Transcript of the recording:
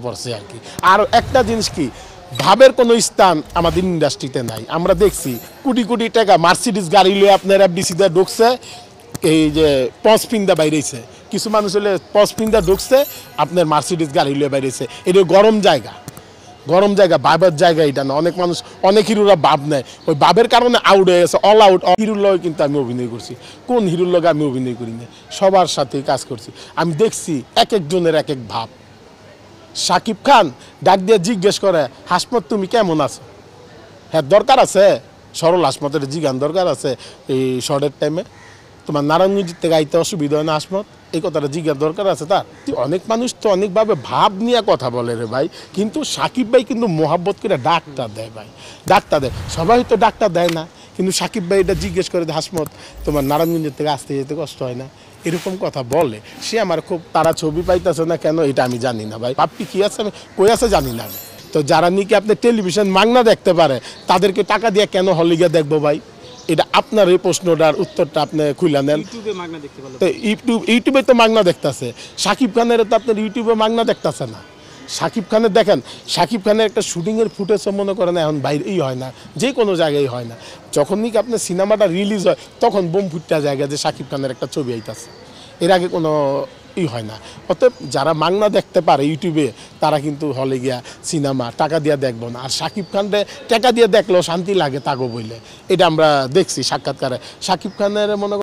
পড়ছে আর কি। আর একটা জিনিস কি, ভাবের কোনো স্থান আমাদের ইন্ডাস্ট্রিতে নাই। আমরা দেখছি কোটি কোটি টাকা মার্সিডিস গাড়ি লিয়ে আপনার এফডিসিতে ঢুকছে, এই যে পজ পিন্দা বাইরেছে, কিছু মানুষ হলে পজ পিন্দা ঢুকছে আপনার মার্সিডিস গাড়ি লিয়ে বাইরেছে। এটা গরম জায়গা, গরম জায়গা, বাবের জায়গা এটা না। অনেক মানুষ, অনেক হিরোরা ভাব নেয়, ওই ভাবের কারণে আউট হয়ে গেছে, অল আউট। হিরোর লগে কিন্তু আমি অভিনয় করছি, কোন হিরোর লগে আমি অভিনয় করি না, সবার সাথেই কাজ করছি। আমি দেখছি এক একজনের এক এক ভাব। শাকিব খান ডাক দিয়ে জিজ্ঞেস করে, হাসমত তুমি কেমন আছো? হ্যাঁ দরকার আছে, সরল হাসমতের জিগান দরকার আছে এই শর্টের টাইমে? তোমার নারায়ণগঞ্জ থেকে আইতে অসুবিধা হয় না হাসমত? এই কথাটা জিজ্ঞার দরকার আছে তার? অনেক মানুষ তো অনেকভাবে ভাব নিয়ে কথা বলে রে ভাই, কিন্তু সাকিব ভাই কিন্তু মোহাব্বত করে ডাক্তার দেয় ভাই, ডাক্তার দেয়। সবাই তো ডাক্তার দেয় না, কিন্তু সাকিব ভাই এটা জিজ্ঞেস করে যে হাসমত তোমার নারায়ণগঞ্জের থেকে আসতে যেতে কষ্ট হয় না? এরকম কথা বলে সে। আমার খুব, তারা ছবি পাইতেছে না কেন এটা আমি জানি না ভাই। পাপ্পি কী আছে, আমি কই আছে জানি না আমি। তো যারা নাকি আপনি টেলিভিশন মাগনা দেখতে পারে তাদেরকে টাকা দিয়ে কেন হলে গিয়ে দেখবো ভাই? এটা আপনার এই প্রশ্নটার উত্তরটা আপনি খুলে নেন। তো ইউটিউবে তো মাগনা দেখতেছে, সাকিব খানের তো আপনার ইউটিউবে মাগনা দেখতেছে না। সাকিব খানের দেখেন, সাকিব খানের একটা শুটিংয়ের ফুটেজ মনে করেন এখন বাইরেই হয় না, যে কোনো জায়গায় হয় না। যখন নাকি আপনার সিনেমাটা রিলিজ হয় তখন বোম ফুটটা জায়গা যে সাকিব খানের একটা ছবি আইতাছে, এর আগে কোনো হয় না। অতএব যারা মাগনা দেখতে পারে ইউটিউবে, তারা কিন্তু হলে গিয়া সিনেমা টাকা দিয়ে দেখবো না। আর সাকিব খানরে টাকা দিয়ে দেখলেও শান্তি লাগে তাগো বইলে, এটা আমরা দেখছি সাক্ষাৎকারে। সাকিব খানের মনে